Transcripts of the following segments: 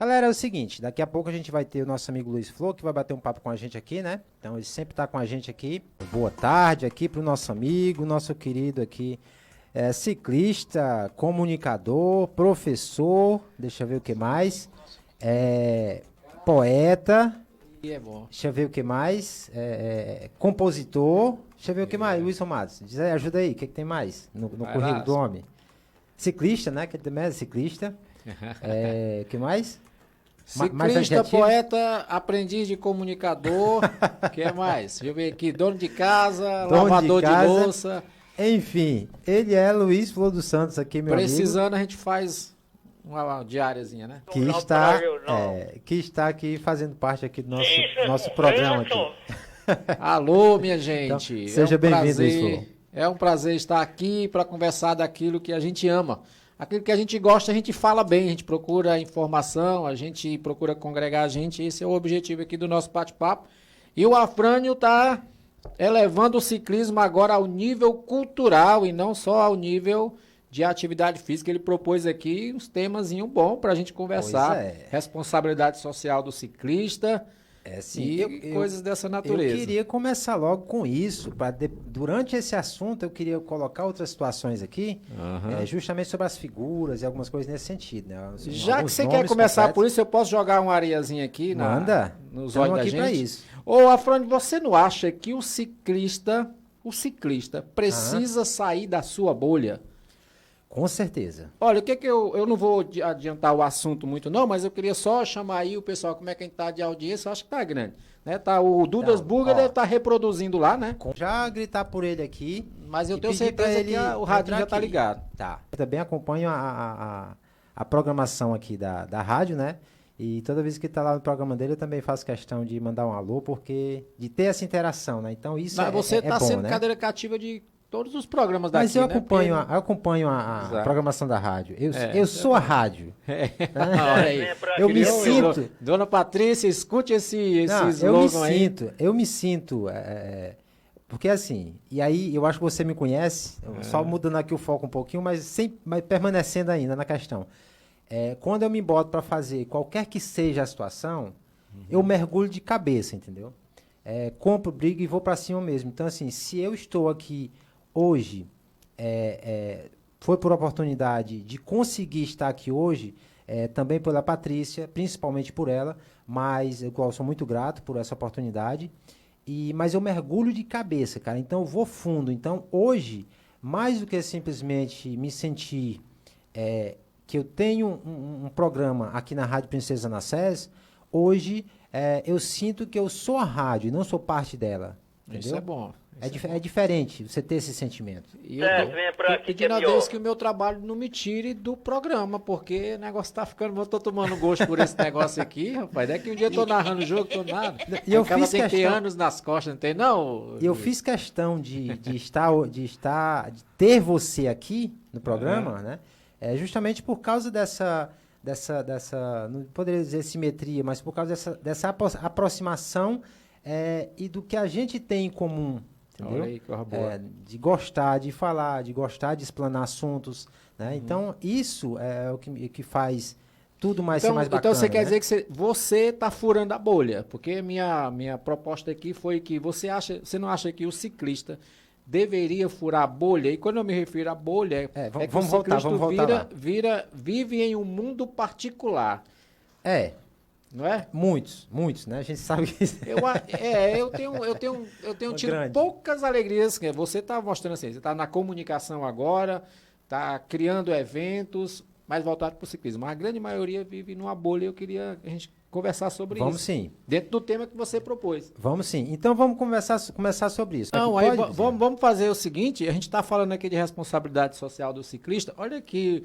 Galera, é o seguinte, daqui a pouco a gente vai ter o nosso amigo Luiz Flor, que vai bater um papo com a gente aqui, né? Então ele sempre tá com a gente aqui. Boa tarde aqui pro nosso amigo, nosso querido aqui, ciclista, comunicador, professor, deixa eu ver o que mais, poeta, E é bom. deixa eu ver o que mais, compositor, deixa eu ver o que mais, Wilson Matos, diz aí, ajuda aí, o que tem mais no Vai currículo lá. do homem? Ciclista, né? Que ele também é ciclista. O que mais? Mais Ciclista, adjetivo? poeta, aprendiz de comunicador, que é mais? Deixa eu ver aqui, dono de casa, Dono de lavador de casa. louça. Enfim, ele é Luiz Flor dos Santos aqui, meu amigo, Precisando, a gente faz uma diariazinha, né? que está aqui fazendo parte aqui do nosso programa aqui. Alô, minha gente. Então, seja bem-vindo, Luiz prazer, Flor. é um prazer estar aqui para conversar daquilo que a gente ama. Aquilo que a gente gosta, a gente fala bem, a gente procura informação, a gente procura congregar a gente. Esse é o objetivo aqui do nosso bate-papo. E o Afrânio está elevando o ciclismo agora ao nível cultural e não só ao nível de atividade física. Ele propôs aqui uns temazinho bom para a gente conversar. Pois é. Responsabilidade social do ciclista Sim, e coisas dessa natureza. Eu queria começar logo com isso. Durante esse assunto, eu queria colocar outras situações aqui, justamente sobre as figuras e algumas coisas nesse sentido. Né? Já que Alguns você quer nomes começar completos. por isso, eu posso jogar uma areiazinha aqui Manda. nos Estamos olhos da aqui gente? para isso. Ô, Afrânio, você não acha que o ciclista precisa sair da sua bolha? Com certeza. Olha, o que eu não vou adiantar o assunto muito não, mas eu queria só chamar aí o pessoal, como é que a gente tá de audiência, eu acho que tá grande. Né? Tá, o Dudas Então, Burger ó. deve estar reproduzindo lá, né? Já gritar por ele aqui. Mas eu e tenho pedir pra certeza que o radinho já entrar tá aqui. ligado. Tá. Eu também acompanho a programação aqui da rádio, né? E toda vez que tá lá no programa dele, eu também faço questão de mandar um alô, porque de ter essa interação, né? Então isso Mas você tá bom, sendo né? cadeira cativa de todos os programas daqui, Mas eu né? acompanho, Porque- eu acompanho a Exato. programação da rádio. É. Eu sou a rádio. Olha aí. Eu me Criou, sinto. Dona Patrícia, escute esse Não, slogan aí. eu me sinto, porque assim, e aí eu acho que você me conhece, só mudando aqui o foco um pouquinho, mas permanecendo ainda na questão. Quando eu me boto para fazer qualquer que seja a situação, eu mergulho de cabeça, entendeu? Compro, brigo e vou para cima mesmo. Então assim, se eu estou aqui hoje, foi por oportunidade de conseguir estar aqui hoje, também pela Patrícia, principalmente por ela, mas eu sou muito grato por essa oportunidade. Mas eu mergulho de cabeça, cara. Então eu vou fundo. Então hoje, mais do que simplesmente me sentir que eu tenho um programa aqui na Rádio Princesa Nassés, hoje eu sinto que eu sou a rádio e não sou parte dela. Entendeu? Isso é bom. É diferente você ter esse sentimento. E eu venha pra aqui que é pedindo a pior. Deus que o meu trabalho não me tire do programa, porque o negócio tá ficando... Eu tô tomando gosto por esse negócio aqui, rapaz. Daqui um dia eu tô narrando o jogo, tô nada. E eu O cara fiz tem que ter questão- anos nas costas, não tem não? E eu fiz questão de ter você aqui no programa, né? Justamente por causa dessa, não poderia dizer simetria, mas por causa dessa aproximação e do que a gente tem em comum, entendeu? Olha aí, coisa boa. De gostar de falar, de gostar de explanar assuntos, né? Então, isso é o que faz tudo mais ser mais bacana, Então você quer né? dizer que você tá furando a bolha, porque minha proposta aqui foi que você não acha que o ciclista deveria furar a bolha? E quando eu me refiro à bolha, que vamos o voltar ciclista lá. vive em um mundo particular, não é? Muitos, né? A gente sabe que Eu tenho tido grande. poucas alegrias. Que você está mostrando assim, você está na comunicação agora, está criando eventos, mais voltado para o ciclismo. Mas a grande maioria vive numa bolha e eu queria a gente conversar sobre isso. Vamos sim. Dentro do tema que você propôs. Vamos sim. Então vamos começar sobre isso. Não, Pode aí dizer? vamos fazer o seguinte, a gente está falando aqui de responsabilidade social do ciclista. Olha aqui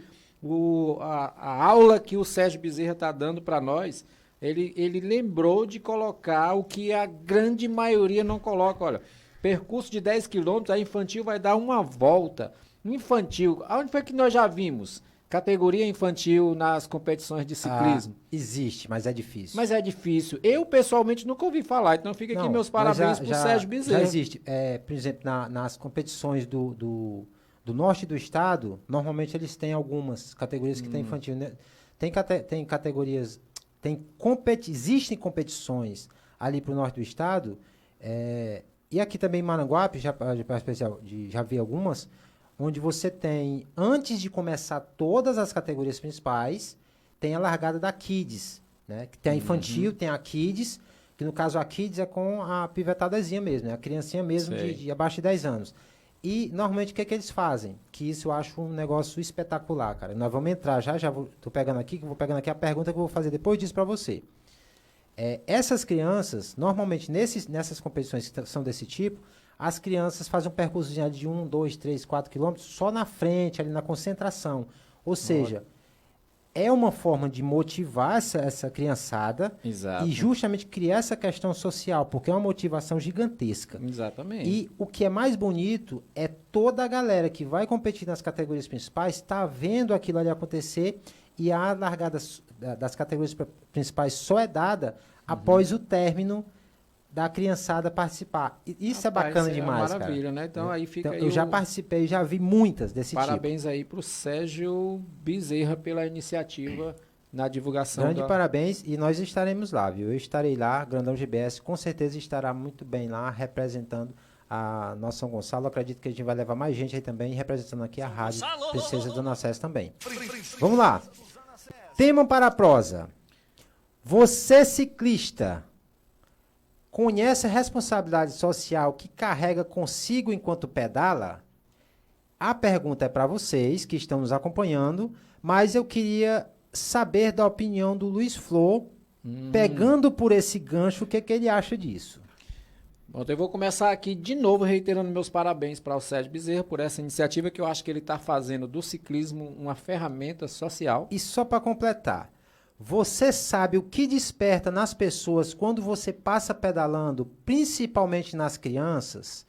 a aula que o Sérgio Bezerra está dando para nós. Ele lembrou de colocar o que a grande maioria não coloca. Olha, percurso de 10 quilômetros, a infantil vai dar uma volta. Infantil, aonde foi que nós já vimos categoria infantil nas competições de ciclismo? Existe, mas é difícil. Mas é difícil. Eu, pessoalmente, nunca ouvi falar. Então fica aqui Não, meus mas parabéns para o Sérgio Bezerra. Já existe. Por exemplo, nas competições do norte do estado, normalmente eles têm algumas categorias que tem infantil, né? Tem categorias existem competições ali para o norte do estado, e aqui também em Maranguape, já vi algumas, onde você tem, antes de começar todas as categorias principais, tem a largada da Kids, né? Que tem a infantil, tem a Kids, que no caso a Kids é com a pivetadazinha mesmo, né? A criancinha mesmo de abaixo de 10 anos. E, normalmente, o que é que eles fazem? Que isso eu acho um negócio espetacular, cara. Nós vamos entrar tô pegando aqui, vou pegando aqui a pergunta que eu vou fazer depois disso para você. Essas crianças, normalmente, nessas competições que são desse tipo, as crianças fazem um percurso de 1, 2, 3, 4 quilômetros só na frente, ali na concentração. Ou seja, é uma forma de motivar essa criançada. Exato. E justamente criar essa questão social, porque é uma motivação gigantesca. Exatamente. E o que é mais bonito é toda a galera que vai competir nas categorias principais tá vendo aquilo ali acontecer, e a largada das categorias principais só é dada após o término da criançada participar. Isso, rapaz, é bacana demais, cara. Maravilha, né? Então aí fica aí eu já participei, já vi muitas desse tipo. Parabéns aí pro Sérgio Bezerra pela iniciativa na divulgação. Grande parabéns, e nós estaremos lá, viu? Eu estarei lá, Grandão GBS com certeza estará muito bem lá, representando a nossa São Gonçalo. Acredito que a gente vai levar mais gente aí também, representando aqui a Rádio Princesa Dona Cés também. Vamos lá. Tema para a prosa. Você, ciclista, conhece a responsabilidade social que carrega consigo enquanto pedala? A pergunta é para vocês que estão nos acompanhando, mas eu queria saber da opinião do Luiz Flor, pegando por esse gancho, o que ele acha disso. Bom, então eu vou começar aqui de novo reiterando meus parabéns para o Sérgio Bezerra por essa iniciativa, que eu acho que ele está fazendo do ciclismo uma ferramenta social. E só para completar, você sabe o que desperta nas pessoas quando você passa pedalando, principalmente nas crianças?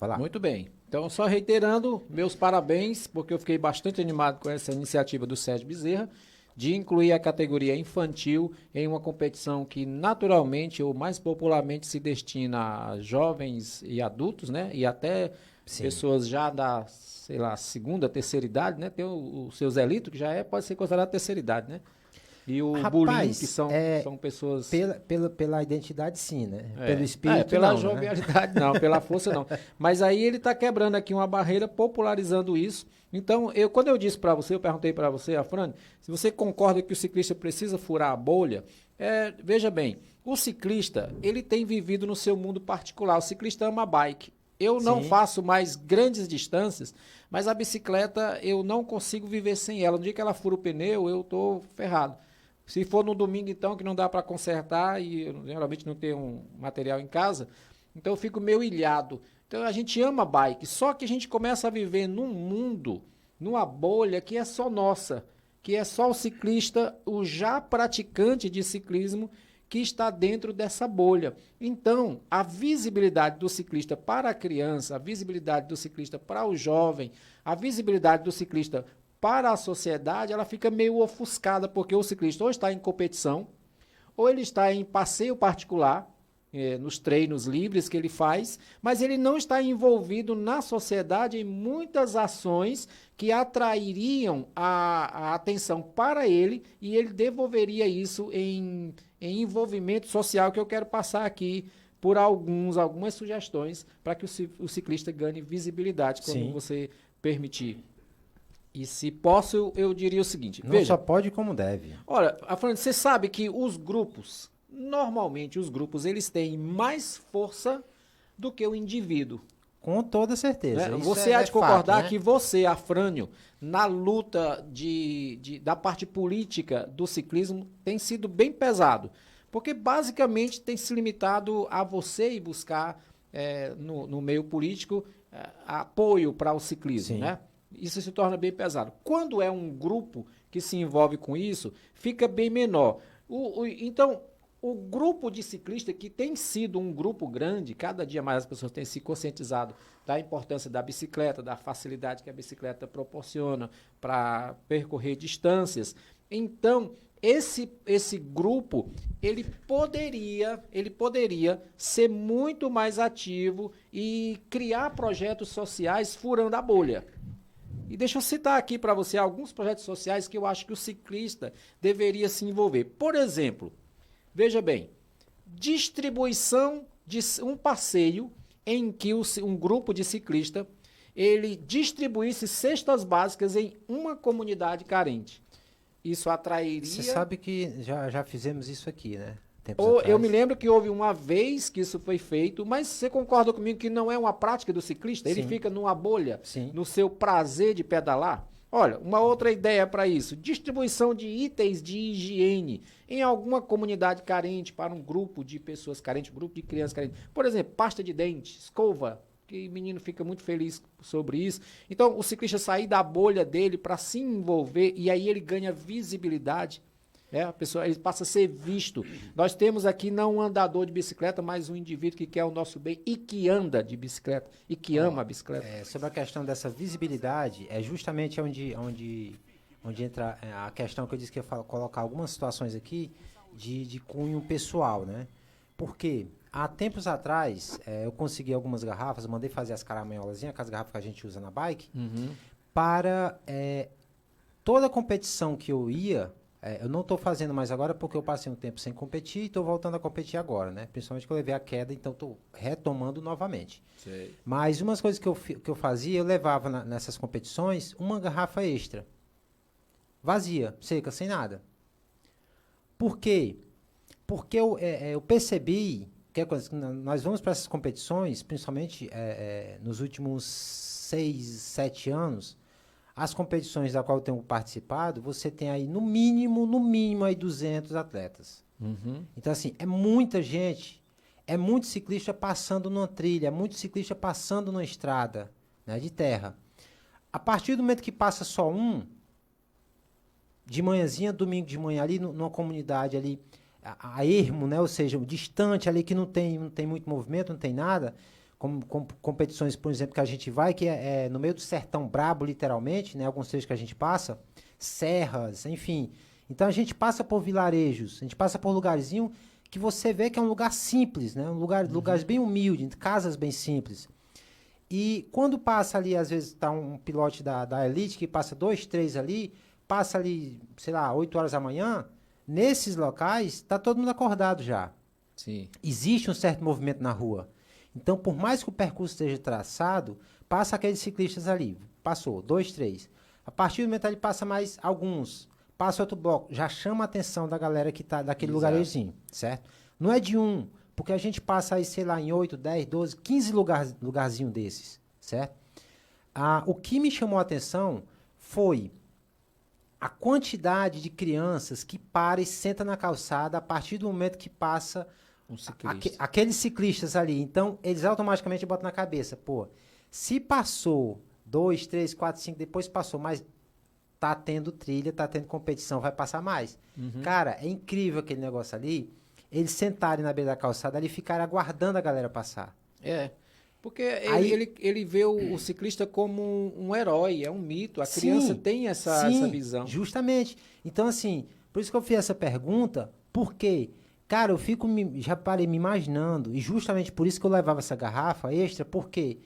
Vai lá. Muito bem. Então, só reiterando meus parabéns, porque eu fiquei bastante animado com essa iniciativa do Sérgio Bezerra, de incluir a categoria infantil em uma competição que naturalmente ou mais popularmente se destina a jovens e adultos, né? E até pessoas já da, sei lá, segunda, terceira idade, né? Tem o seu Zelito, que pode ser considerado terceira idade, né? E o bullying, que são pessoas... Pela identidade, sim, né? Pelo espírito, pela não, jovialidade, né? Não. Pela força, não. Mas aí ele está quebrando aqui uma barreira, popularizando isso. Então, quando eu disse para você, eu perguntei para você, Afrânio, se você concorda que o ciclista precisa furar a bolha, veja bem, o ciclista, ele tem vivido no seu mundo particular. O ciclista ama bike. Eu não faço mais grandes distâncias, mas a bicicleta eu não consigo viver sem ela. No dia que ela fura o pneu, eu estou ferrado. Se for no domingo, então, que não dá para consertar e eu geralmente não tenho um material em casa, então eu fico meio ilhado. Então a gente ama bike, só que a gente começa a viver num mundo, numa bolha que é só nossa, que é só o ciclista, o já praticante de ciclismo, que está dentro dessa bolha. Então, a visibilidade do ciclista para a criança, a visibilidade do ciclista para o jovem, a visibilidade do ciclista para a sociedade, ela fica meio ofuscada, porque o ciclista ou está em competição, ou ele está em passeio particular, nos treinos livres que ele faz, mas ele não está envolvido na sociedade em muitas ações que atrairiam a atenção para ele, e ele devolveria isso em envolvimento social, que eu quero passar aqui por algumas sugestões para que o ciclista ganhe visibilidade, quando você permitir. E se posso, eu diria o seguinte. Não só pode como deve. Olha, Afrânio, você sabe que normalmente os grupos, eles têm mais força do que o indivíduo. Com toda certeza. Né? Você há de concordar, fato, né? que você, Afrânio, na luta da parte política do ciclismo, tem sido bem pesado. Porque basicamente tem se limitado a você ir buscar no meio político apoio para o ciclismo, né? Isso se torna bem pesado. Quando é um grupo que se envolve com isso, fica bem menor. Então, o grupo de ciclistas, que tem sido um grupo grande, cada dia mais as pessoas têm se conscientizado da importância da bicicleta, da facilidade que a bicicleta proporciona para percorrer distâncias. Então, esse grupo, ele poderia ser muito mais ativo e criar projetos sociais furando a bolha. E deixa eu citar aqui para você alguns projetos sociais que eu acho que o ciclista deveria se envolver. Por exemplo, veja bem, distribuição de um passeio em que um grupo de ciclistas ele distribuísse cestas básicas em uma comunidade carente. Isso atrairia... Você sabe que já fizemos isso aqui, né? Eu me lembro que houve uma vez que isso foi feito, mas você concorda comigo que não é uma prática do ciclista? Ele fica numa bolha, no seu prazer de pedalar? Olha, uma outra ideia para isso, distribuição de itens de higiene em alguma comunidade carente para um grupo de pessoas carentes, um grupo de crianças carentes. Por exemplo, pasta de dente, escova, que o menino fica muito feliz sobre isso. Então, o ciclista sair da bolha dele para se envolver e aí ele ganha visibilidade. A pessoa, ele passa a ser visto. Nós temos aqui não um andador de bicicleta, mas um indivíduo que quer o nosso bem e que anda de bicicleta e que ama a bicicleta. Sobre a questão dessa visibilidade, é justamente onde entra a questão que eu disse que ia colocar algumas situações aqui de cunho pessoal, né? Porque há tempos atrás eu consegui algumas garrafas, mandei fazer as caramanholazinhas, aquelas garrafas que a gente usa na bike, para toda competição que eu ia. Eu não estou fazendo mais agora porque eu passei um tempo sem competir e estou voltando a competir agora, né? Principalmente que eu levei a queda, então estou retomando novamente. Sei. Mas umas coisas que eu fazia, eu levava nessas competições uma garrafa extra. Vazia, seca, sem nada. Por quê? Porque eu percebi que nós vamos para essas competições, principalmente nos últimos 6, 7 anos, as competições da qual eu tenho participado, você tem aí no mínimo aí 200 atletas. Então, assim, é muita gente, é muito ciclista passando numa trilha, é muito ciclista passando numa estrada, né, de terra. A partir do momento que passa só de manhãzinha, domingo de manhã, ali numa comunidade ali, a ermo, né, ou seja, distante ali, que não tem muito movimento, não tem nada... Como competições, por exemplo, que a gente vai, que é no meio do sertão brabo, literalmente, né? Alguns trechos que a gente passa, serras, enfim. Então a gente passa por vilarejos, a gente passa por lugarzinho que você vê que é um lugar simples, né? Lugares bem humildes, casas bem simples. E quando passa ali, às vezes tá um pilote da Elite que passa 2, 3 ali, passa ali, sei lá, 8 horas da manhã, nesses locais tá todo mundo acordado já. Sim. Existe um certo movimento na rua. Então, por mais que o percurso esteja traçado, passa aqueles ciclistas ali. Passou, 2, 3. A partir do momento que ele passa mais alguns, passa outro bloco, já chama a atenção da galera que está daquele lugarzinho, certo? Não é de um, porque a gente passa aí, sei lá, em 8, 10, 12, 15 lugarzinho desses, certo? O que me chamou a atenção foi a quantidade de crianças que para e senta na calçada a partir do momento que passa... aqueles ciclistas ali, então eles automaticamente botam na cabeça, pô, se passou 2, 3, 4, 5, depois passou, mas tá tendo trilha, tá tendo competição, vai passar mais. Cara, é incrível aquele negócio ali, eles sentarem na beira da calçada ali e ficarem aguardando a galera passar. Porque ele vê o ciclista como um herói, é um mito, a criança tem essa visão. Justamente. Então, assim, por isso que eu fiz essa pergunta, porque... Cara, eu já parei me imaginando, e justamente por isso que eu levava essa garrafa extra, porque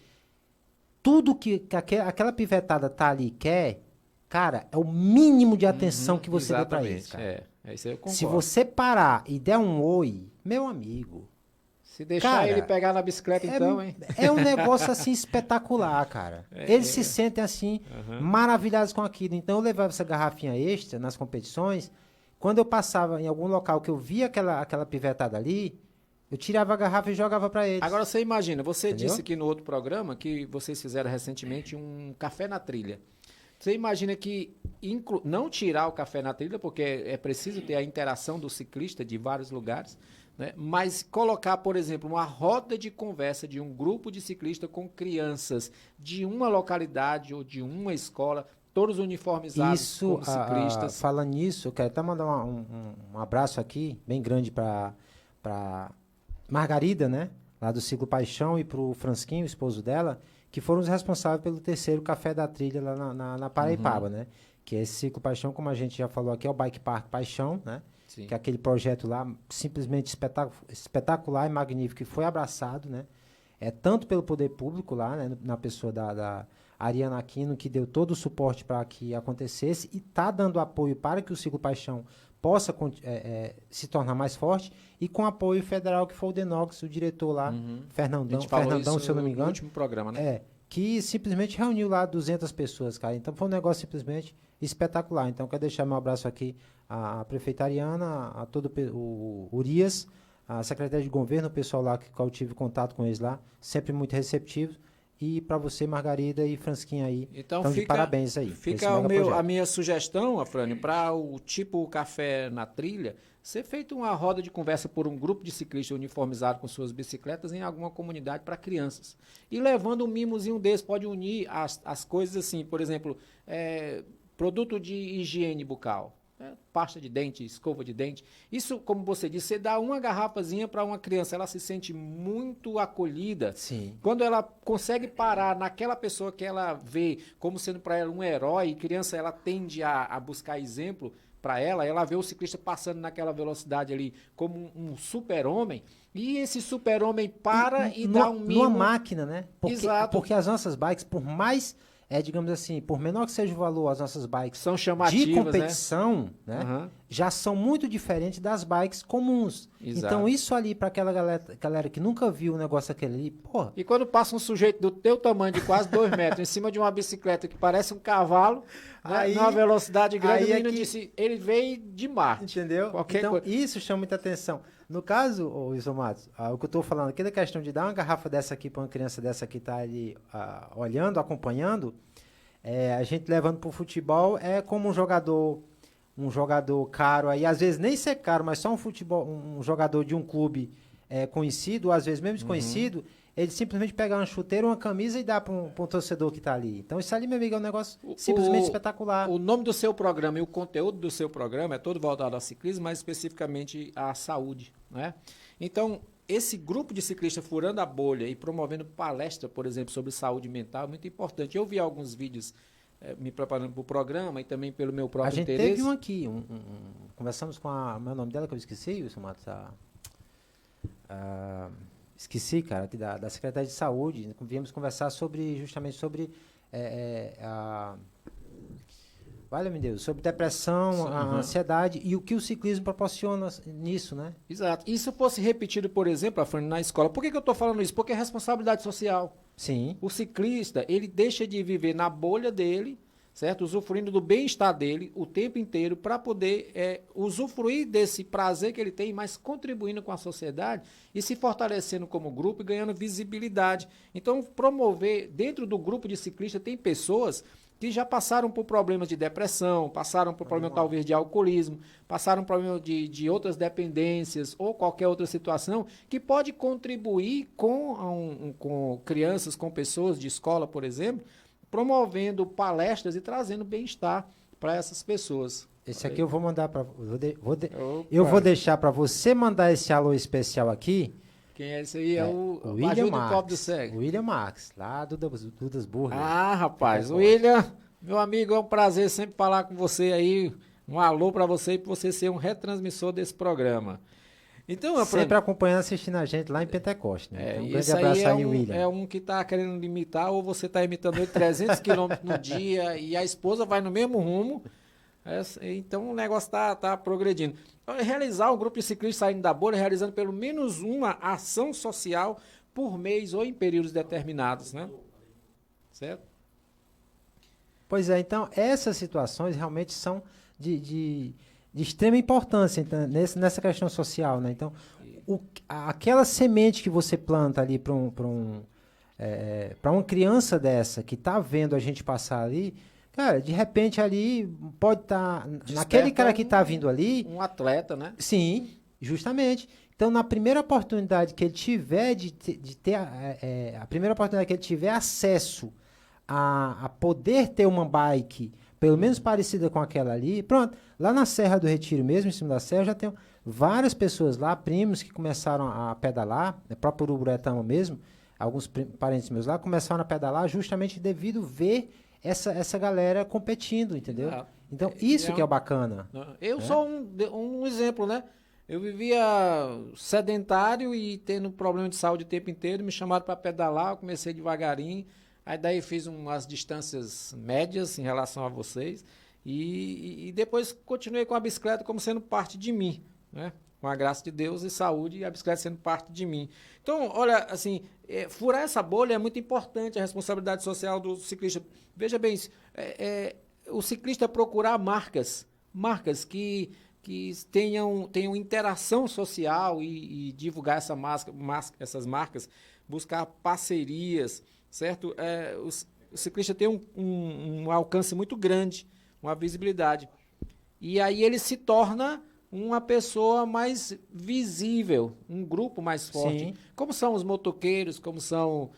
tudo que aquela pivetada tá ali quer, cara, é o mínimo de atenção que você dê pra eles, cara. Isso aí eu concordo. Se você parar e der um oi, meu amigo... Se deixar ele pegar na bicicleta, então, hein? É um negócio, assim, espetacular, cara. Eles se sentem, assim, maravilhados com aquilo. Então, eu levava essa garrafinha extra nas competições... Quando eu passava em algum local que eu via aquela pivetada ali, eu tirava a garrafa e jogava para eles. Agora você imagina, você disse aqui no outro programa que vocês fizeram recentemente um café na trilha. Você imagina que não tirar o café na trilha, porque é preciso ter a interação do ciclista de vários lugares, né? Mas colocar, por exemplo, uma roda de conversa de um grupo de ciclistas com crianças de uma localidade ou de uma escola, todos uniformizados como ciclistas. Falando nisso, eu quero até mandar um abraço aqui, bem grande para Margarida, né? Lá do Ciclo Paixão, e para o Fransquinho, o esposo dela, que foram os responsáveis pelo terceiro Café da Trilha lá na Paraipaba, né? Que é esse Ciclo Paixão, como a gente já falou aqui, é o Bike Park Paixão, né? Sim. Que é aquele projeto lá simplesmente espetacular e magnífico, que foi abraçado, né? Tanto pelo poder público lá, né? Na pessoa a Ariana Aquino, que deu todo o suporte para que acontecesse e está dando apoio para que o Ciclo Paixão possa se tornar mais forte, e com apoio federal, que foi o Denox, o diretor lá, Fernandão, se eu não me engano. No último programa, né? Que simplesmente reuniu lá 200 pessoas, cara. Então foi um negócio simplesmente espetacular. Então quero deixar meu abraço aqui à prefeita Ariana, a todo o Urias, a secretária de governo, o pessoal lá que eu tive contato com eles lá, sempre muito receptivos. E para você, Margarida e Fransquinha aí, então de parabéns aí. Fica a minha sugestão, Afrânio, para o tipo Café na Trilha, ser feito uma roda de conversa por um grupo de ciclistas uniformizados com suas bicicletas em alguma comunidade para crianças. E levando um mimozinho desse, pode unir as coisas assim, por exemplo, produto de higiene bucal. Pasta de dente, escova de dente. Isso, como você disse, você dá uma garrafazinha para uma criança, ela se sente muito acolhida. Sim. Quando ela consegue parar naquela pessoa que ela vê como sendo para ela um herói, criança ela tende a buscar exemplo para ela vê o ciclista passando naquela velocidade ali como um super-homem, e esse super-homem para e dá um mimo. Numa máquina, né? Exato. Porque as nossas bikes, por mais... digamos assim, por menor que seja o valor, as nossas bikes são chamativas, de competição, né? Uhum. Já são muito diferentes das bikes comuns. Exato. Então, isso ali, para aquela galera que nunca viu o negócio aquele ali, porra. E quando passa um sujeito do teu tamanho, de quase 2 metros, em cima de uma bicicleta que parece um cavalo, aí, numa velocidade grande, o menino disse, ele veio de Marte. Entendeu? Então, coisa. Isso chama muita atenção. No caso, Wilson Matos, o que eu estou falando aqui da questão de dar uma garrafa dessa aqui para uma criança dessa que está ali olhando, acompanhando, a gente levando para o futebol é como um jogador caro aí, às vezes nem ser caro, mas só um jogador de um clube conhecido, ou às vezes mesmo desconhecido, ele simplesmente pega uma chuteira, uma camisa e dá para um torcedor que está ali. Então isso ali, meu amigo, é um negócio simplesmente espetacular. O nome do seu programa e o conteúdo do seu programa é todo voltado ao ciclismo, mas especificamente à saúde, né? Então, esse grupo de ciclistas furando a bolha e promovendo palestra, por exemplo, sobre saúde mental é muito importante. Eu vi alguns vídeos me preparando para o programa e também pelo meu próprio interesse. A gente teve um aqui, conversamos com meu nome dela, que eu esqueci, Wilson Matos, esqueci, cara, aqui da Secretaria de Saúde. Viemos conversar justamente sobre Valeu-me Deus, sobre depressão, a ansiedade e o que o ciclismo proporciona nisso, né? Exato. Isso fosse repetido, por exemplo, na escola. Por que eu estou falando isso? Porque é responsabilidade social. Sim. O ciclista, ele deixa de viver na bolha dele, certo? Usufruindo do bem-estar dele o tempo inteiro para poder usufruir desse prazer que ele tem, mas contribuindo com a sociedade e se fortalecendo como grupo e ganhando visibilidade. Então, promover, dentro do grupo de ciclistas, tem pessoas que já passaram por problemas de depressão, passaram por problema talvez de alcoolismo, passaram por problema de outras dependências ou qualquer outra situação que pode contribuir com crianças, com pessoas de escola, por exemplo, promovendo palestras e trazendo bem-estar para essas pessoas. Esse aqui eu vou mandar para... Eu vou deixar para você mandar esse alô especial aqui. Quem é esse aí? É o William Max. Copo do Cego. William Max, lá do Dudas Burger. Ah, rapaz. William, meu amigo, é um prazer sempre falar com você aí. Um alô para você e para você ser um retransmissor desse programa. Então, sempre acompanhando, assistindo a gente lá em Pentecoste. Né? Então, um grande abraço aí, William. É um que está querendo limitar ou você está imitando ele 300 km no dia e a esposa vai no mesmo rumo. Então o negócio está progredindo. Realizar um grupo de ciclistas saindo da bolha, realizando pelo menos uma ação social por mês ou em períodos determinados, né? Certo? Pois é, então essas situações realmente são de extrema importância então, nessa questão social, né? Então, aquela semente que você planta ali para uma criança dessa que está vendo a gente passar ali, cara, de repente ali pode estar naquele cara que está vindo ali, um atleta, né? Sim, justamente. Então, na primeira oportunidade que ele tiver de ter a primeira oportunidade que ele tiver acesso a poder ter uma bike pelo menos parecida com aquela ali, pronto, lá na Serra do Retiro mesmo, em cima da serra, já tem várias pessoas lá, primos que começaram a pedalar, próprio Uruburetama mesmo, alguns parentes meus lá, começaram a pedalar justamente devido ver essa galera competindo, entendeu? Então, isso que é o bacana. Eu sou um exemplo, né? Eu vivia sedentário e tendo problema de saúde o tempo inteiro, me chamaram para pedalar, eu comecei devagarinho, Aí daí fiz umas distâncias médias em relação a vocês. E depois continuei com a bicicleta como sendo parte de mim, né? Com a graça de Deus e saúde, e a bicicleta sendo parte de mim. Então, olha, assim, furar essa bolha é muito importante, a responsabilidade social do ciclista. Veja bem, o ciclista procurar marcas que tenham interação social e divulgar essas marcas, buscar parcerias, certo? O ciclista tem um alcance muito grande, uma visibilidade. E aí ele se torna uma pessoa mais visível, um grupo mais forte. Sim. Como são os motoqueiros, como são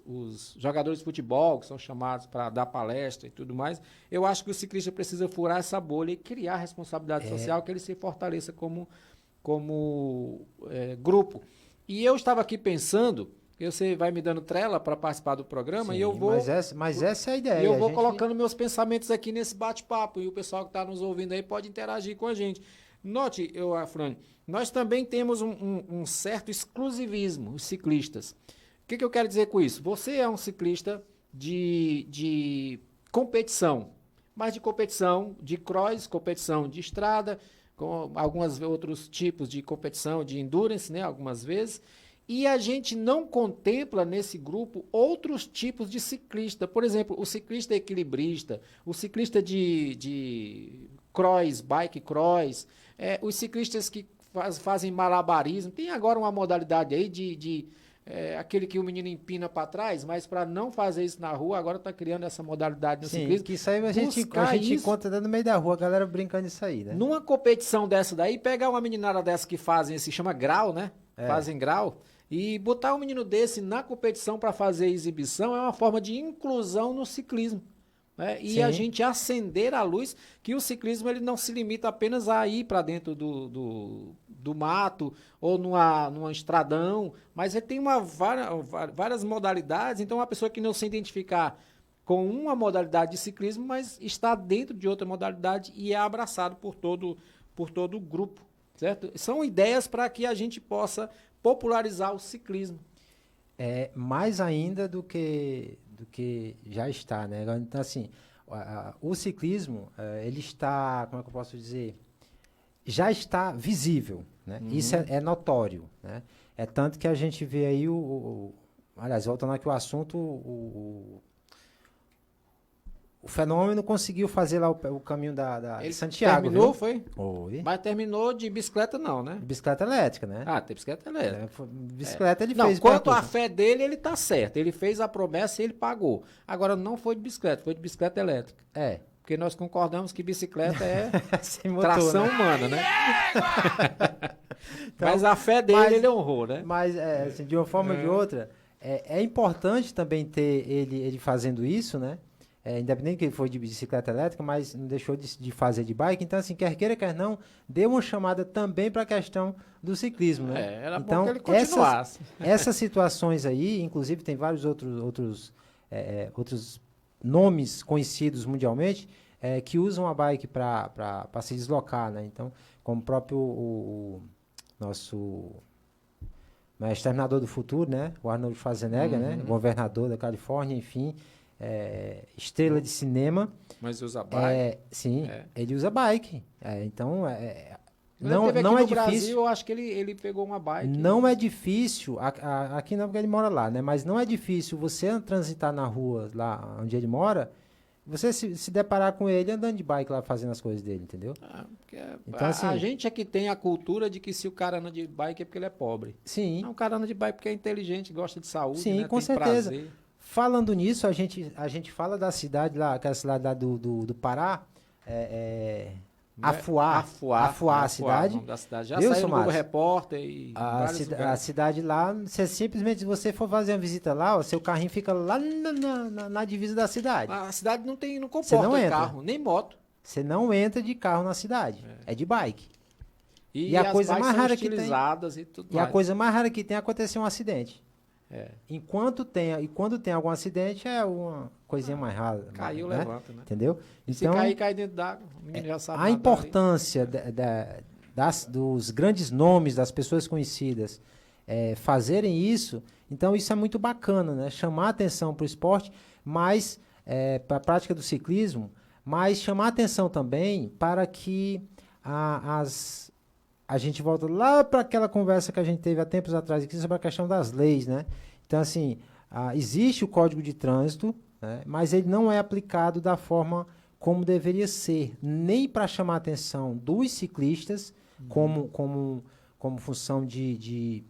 os jogadores de futebol, que são chamados para dar palestra e tudo mais. Eu acho que o ciclista precisa furar essa bolha e criar responsabilidade social, que ele se fortaleça como grupo. E eu estava aqui pensando, você vai me dando trela para participar do programa. Sim, e eu vou... Mas essa é a ideia. E eu vou colocando meus pensamentos aqui nesse bate-papo, e o pessoal que está nos ouvindo aí pode interagir com a gente. Note, Afrânio, nós também temos um certo exclusivismo, os ciclistas. O que eu quero dizer com isso? Você é um ciclista de competição, mas de competição de cross, competição de estrada, com alguns outros tipos de competição de endurance, né, algumas vezes. E a gente não contempla nesse grupo outros tipos de ciclista. Por exemplo, o ciclista equilibrista, o ciclista de cross, bike cross, os ciclistas que fazem malabarismo. Tem agora uma modalidade aí aquele que o menino empina para trás, mas para não fazer isso na rua, agora está criando essa modalidade no ciclismo. Que isso aí a gente encontra no meio da rua, a galera brincando disso aí, né? Numa competição dessa daí, pegar uma meninada dessa que fazem, se chama grau, né? Fazem grau. E botar um menino desse na competição para fazer exibição é uma forma de inclusão no ciclismo. Né? E a gente acender a luz que o ciclismo ele não se limita apenas a ir para dentro do mato ou numa estradão, mas ele tem várias modalidades. Então, uma pessoa que não se identificar com uma modalidade de ciclismo, mas está dentro de outra modalidade e é abraçado por todo o grupo. Certo? São ideias para que a gente possa popularizar o ciclismo. Mais ainda do que já está, né? Então, assim, o ciclismo, ele está, como é que eu posso dizer? Já está visível, né? Isso é notório, né? É tanto que a gente vê aí aliás, voltando aqui ao assunto, o fenômeno conseguiu fazer lá o caminho de Santiago. Terminou, viu? Foi? Mas terminou de bicicleta não, né? Bicicleta elétrica, né? Tem bicicleta elétrica. Bicicleta ele não, fez. Quanto à fé dele, ele tá certo. Ele fez a promessa e ele pagou. Agora, não foi de bicicleta, foi de bicicleta elétrica. Porque nós concordamos que bicicleta é sem motor, tração humana, né? Então, mas a fé dele, ele honrou, né? Mas, assim, de uma forma ou de outra, é importante também ter ele fazendo isso, né? Independente que ele foi de bicicleta elétrica, mas não deixou de fazer de bike. Então, assim, quer queira, quer não, deu uma chamada também para a questão do ciclismo, né? Era então, bom que ele continuasse. Essas situações aí, inclusive tem vários outros nomes conhecidos mundialmente que usam a bike para se deslocar, né? Então, como o próprio o nosso Exterminador do Futuro, né? O Arnold Schwarzenegger, né? Governador da Califórnia, enfim... estrela de cinema. Mas usa bike? Sim, ele usa bike. Então, não é difícil. Brasil, eu acho que ele pegou uma bike. Não é difícil, aqui não, porque ele mora lá, né? Mas não é difícil você transitar na rua, lá onde ele mora, você se deparar com ele andando de bike lá, fazendo as coisas dele, entendeu? Então, assim, a gente é que tem a cultura de que se o cara anda de bike é porque ele é pobre. Sim. Não, o cara anda de bike porque é inteligente, gosta de saúde, sim, né? Com tem certeza. Prazer. Falando nisso, a gente fala da cidade lá, aquela cidade lá do Pará, Afuá a cidade. O nome da cidade. Já Viu, saiu no Globo Somares? Repórter e a cidade lá, simplesmente, se você for fazer uma visita lá, o seu carrinho fica lá na divisa da cidade. A cidade não comporta carro, nem moto. Você não entra de carro na cidade, é de bike. E a coisa mais rara que tem, a coisa mais rara que tem é acontecer um acidente. E quando tem algum acidente, é uma coisinha mais rara. Caiu, né? levanta, né? Entendeu? E então, se cai dentro d'água, o menino já sabe. A importância dos grandes nomes, das pessoas conhecidas, fazerem isso. Então, isso é muito bacana, né? Chamar atenção para o esporte, mas para a prática do ciclismo, mas chamar atenção também para que a gente volta lá para aquela conversa que a gente teve há tempos atrás aqui sobre a questão das leis, né? Então, assim, existe o Código de Trânsito, né? Mas ele não é aplicado da forma como deveria ser, nem para chamar a atenção dos ciclistas, como função de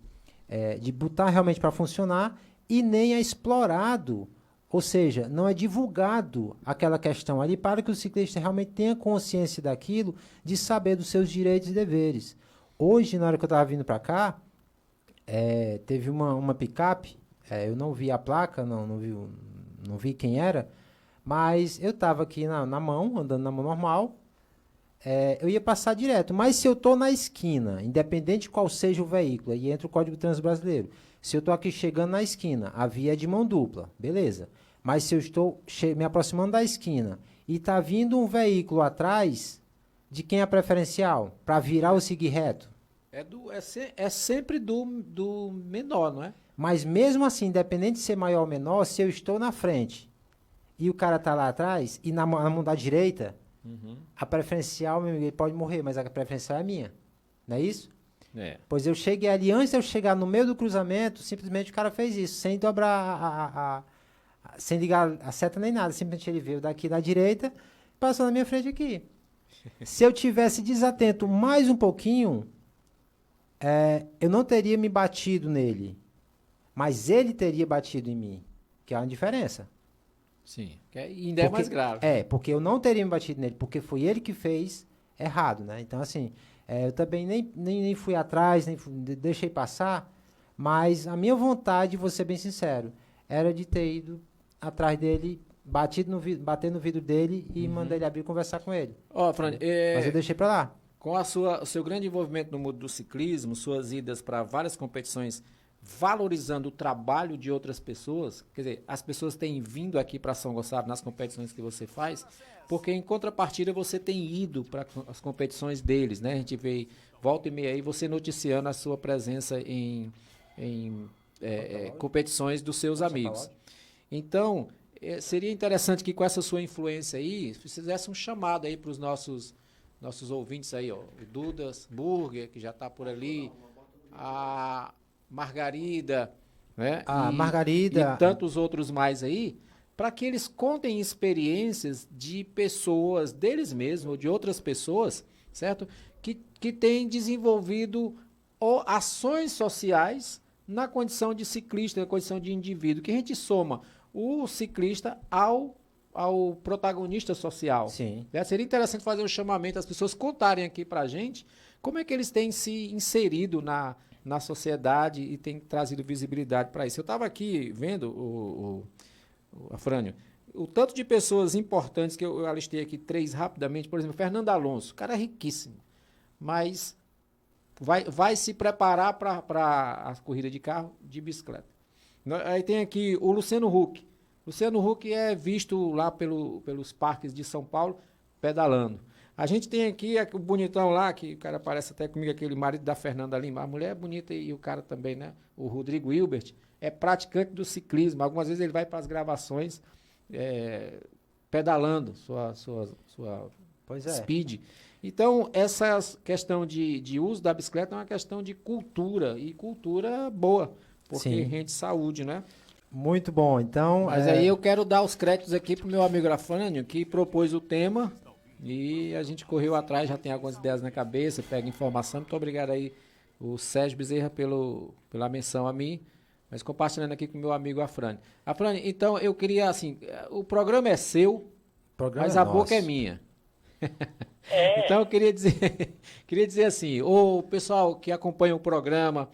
botar realmente para funcionar, e nem é explorado, ou seja, não é divulgado aquela questão ali para que o ciclista realmente tenha consciência daquilo, de saber dos seus direitos e deveres. Hoje, na hora que eu estava vindo para cá, teve uma picape, eu não vi a placa, não vi quem era, mas eu estava aqui na mão, andando na mão normal, eu ia passar direto. Mas se eu estou na esquina, independente de qual seja o veículo, aí entra o Código de Trânsito Brasileiro. Se eu estou aqui chegando na esquina, a via é de mão dupla, beleza. Mas se eu estou me aproximando da esquina e está vindo um veículo atrás, de quem é preferencial? Para virar ou seguir reto? É sempre do menor, não é? Mas mesmo assim, independente de ser maior ou menor, se eu estou na frente e o cara está lá atrás, e na mão da direita, a preferencial, meu amigo, ele pode morrer, mas a preferencial é minha. Não é isso? Pois eu cheguei ali, antes de eu chegar no meio do cruzamento, simplesmente o cara fez isso, sem dobrar sem ligar a seta nem nada. Simplesmente ele veio daqui da direita, passou na minha frente aqui. Se eu tivesse desatento mais um pouquinho, eu não teria me batido nele, mas ele teria batido em mim, que é uma diferença. Sim, que ainda é mais grave. Porque eu não teria me batido nele, porque foi ele que fez errado, né? Então, assim, eu também nem fui atrás, deixei passar, mas a minha vontade, vou ser bem sincero, era de ter ido atrás dele, bater no vidro dele e mandar ele abrir e conversar com ele. Fran, mas eu deixei para lá. Com o seu grande envolvimento no mundo do ciclismo, suas idas para várias competições, valorizando o trabalho de outras pessoas, quer dizer, as pessoas têm vindo aqui para São Gonçalo nas competições que você faz, porque em contrapartida você tem ido para as competições deles, né? A gente vê volta e meia aí você noticiando a sua presença em competições dos seus amigos. Então, seria interessante que com essa sua influência aí, fizesse um chamado aí para os nossos ouvintes aí, ó, o Dudas Burger, que já está por ali, a Margarida, né? Margarida. E tantos outros mais aí, para que eles contem experiências de pessoas, deles mesmos, ou de outras pessoas, certo? Que têm desenvolvido ações sociais na condição de ciclista, na condição de indivíduo, que a gente soma o ciclista ao protagonista social. Sim. Seria interessante fazer um chamamento, as pessoas contarem aqui para a gente como é que eles têm se inserido na sociedade e têm trazido visibilidade para isso. Eu estava aqui vendo, Afrânio, o tanto de pessoas importantes que eu alistei aqui, 3 rapidamente, por exemplo, Fernando Alonso, o cara é riquíssimo, mas vai se preparar para a corrida de carro de bicicleta. Aí tem aqui o Luciano Huck. Luciano Huck é visto lá pelos parques de São Paulo pedalando. A gente tem aqui o bonitão lá, que o cara parece até comigo, aquele marido da Fernanda Lima. A mulher é bonita e o cara também, né? O Rodrigo Hilbert é praticante do ciclismo. Algumas vezes ele vai para as gravações pedalando sua speed. Então, essa questão de uso da bicicleta é uma questão de cultura, e cultura boa, porque rende saúde, né? Muito bom, então... Mas aí eu quero dar os créditos aqui pro meu amigo Afrânio, que propôs o tema, e a gente correu atrás, já tem algumas ideias na cabeça, pega informação. Muito obrigado aí, o Sérgio Bezerra, pela menção a mim, mas compartilhando aqui com o meu amigo Afrânio. Afrânio, então eu queria, assim, o programa é seu, mas a boca é minha. Então eu queria dizer assim, o pessoal que acompanha o programa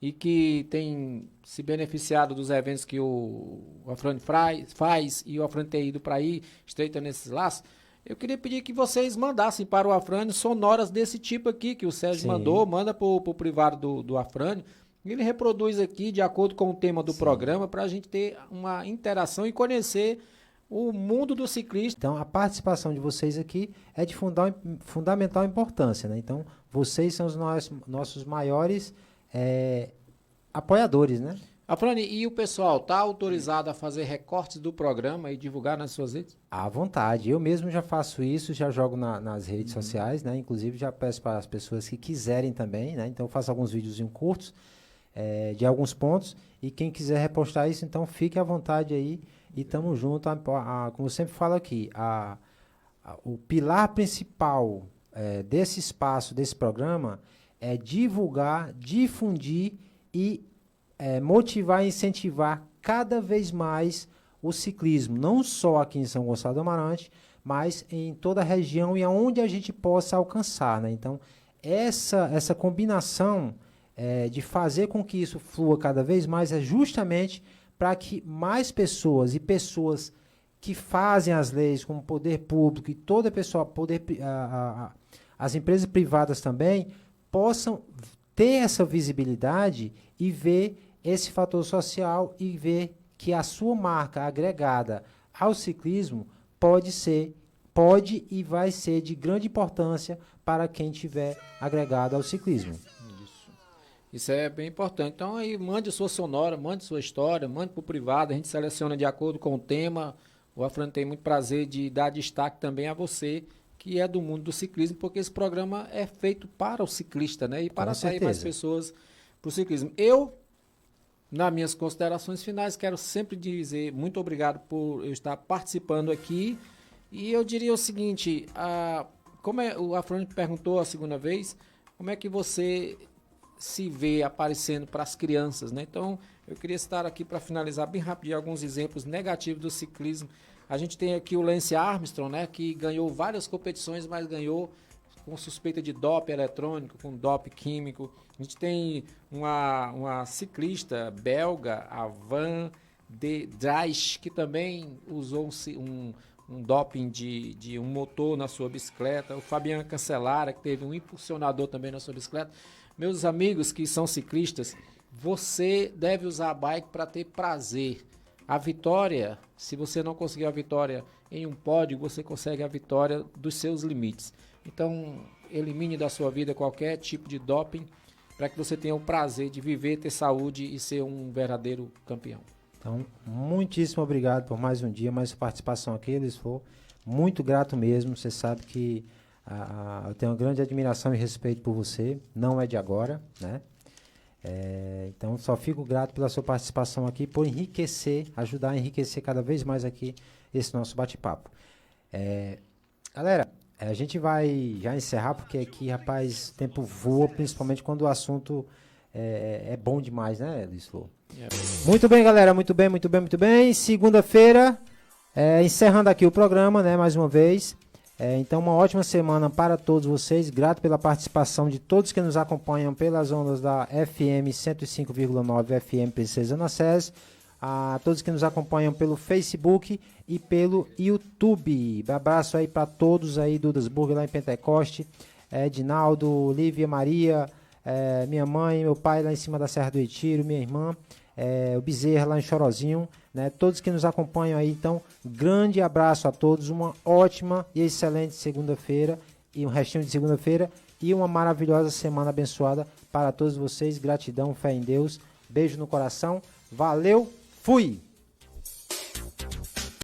e que tem se beneficiado dos eventos que o Afrânio faz, e o Afrânio tem ido para aí, estreitando esses laços, eu queria pedir que vocês mandassem para o Afrânio sonoras desse tipo aqui, que o Sérgio mandou, manda para o privado do Afrânio, e ele reproduz aqui de acordo com o tema do programa, para a gente ter uma interação e conhecer o mundo do ciclista. Então, a participação de vocês aqui é de fundamental importância, né? Então, vocês são os nossos maiores apoiadores, né? Afrânio, e o pessoal está autorizado a fazer recortes do programa e divulgar nas suas redes? À vontade. Eu mesmo já faço isso, já jogo nas redes sociais, né? Inclusive já peço para as pessoas que quiserem também, né? Então eu faço alguns vídeos curtos de alguns pontos e quem quiser repostar isso, então fique à vontade aí e tamo junto. Como eu sempre falo aqui, o pilar principal desse espaço, desse programa, é divulgar, difundir e motivar e incentivar cada vez mais o ciclismo, não só aqui em São Gonçalo do Amarante, mas em toda a região e aonde a gente possa alcançar, né? Então, essa combinação de fazer com que isso flua cada vez mais é justamente para que mais pessoas e pessoas que fazem as leis, como o poder público e toda pessoa, as empresas privadas também, possam ter essa visibilidade e ver esse fator social e ver que a sua marca agregada ao ciclismo pode e vai ser de grande importância para quem tiver agregado ao ciclismo. Isso é bem importante. Então aí mande sua sonora, mande sua história, mande para o privado, a gente seleciona de acordo com o tema. O Afrânio tem muito prazer de dar destaque também a você, que é do mundo do ciclismo, porque esse programa é feito para o ciclista, né? E para atrair mais pessoas para o ciclismo. Eu, nas minhas considerações finais, quero sempre dizer muito obrigado por eu estar participando aqui. E eu diria o seguinte, como o Afrânio perguntou a segunda vez, como é que você se vê aparecendo para as crianças, né? Então, eu queria estar aqui para finalizar bem rapidinho alguns exemplos negativos do ciclismo. A gente tem aqui o Lance Armstrong, né, que ganhou várias competições, mas ganhou com suspeita de doping eletrônico, com doping químico. A gente tem uma ciclista belga, a Van de Drijs, que também usou um doping de um motor na sua bicicleta. O Fabiano Cancellara, que teve um impulsionador também na sua bicicleta. Meus amigos que são ciclistas, você deve usar a bike para ter prazer. A vitória, se você não conseguir a vitória em um pódio, você consegue a vitória dos seus limites. Então, elimine da sua vida qualquer tipo de doping para que você tenha o prazer de viver, ter saúde e ser um verdadeiro campeão. Então, muitíssimo obrigado por mais um dia, mais participação aqui, Luiz Flor. Muito grato mesmo, você sabe que eu tenho uma grande admiração e respeito por você, não é de agora, né? Então, só fico grato pela sua participação aqui, por enriquecer, ajudar a enriquecer cada vez mais aqui esse nosso bate-papo. Galera, a gente vai já encerrar, porque aqui, rapaz, o tempo voa, principalmente quando o assunto é bom demais, né, Luiz Flor? Muito bem, galera, muito bem, muito bem, muito bem. Segunda-feira, encerrando aqui o programa, né, mais uma vez. Então, uma ótima semana para todos vocês. Grato pela participação de todos que nos acompanham pelas ondas da FM 105,9 FM Princesa Ana Cés. A todos que nos acompanham pelo Facebook e pelo YouTube. Abraço aí para todos aí do Dudasburg lá em Pentecoste. Edinaldo, Lívia Maria, minha mãe, meu pai lá em cima da Serra do Retiro, minha irmã, o Bezerra lá em Chorozinho. Né, todos que nos acompanham aí, então, grande abraço a todos, uma ótima e excelente segunda-feira, e um restinho de segunda-feira, e uma maravilhosa semana abençoada para todos vocês, gratidão, fé em Deus, beijo no coração, valeu, fui!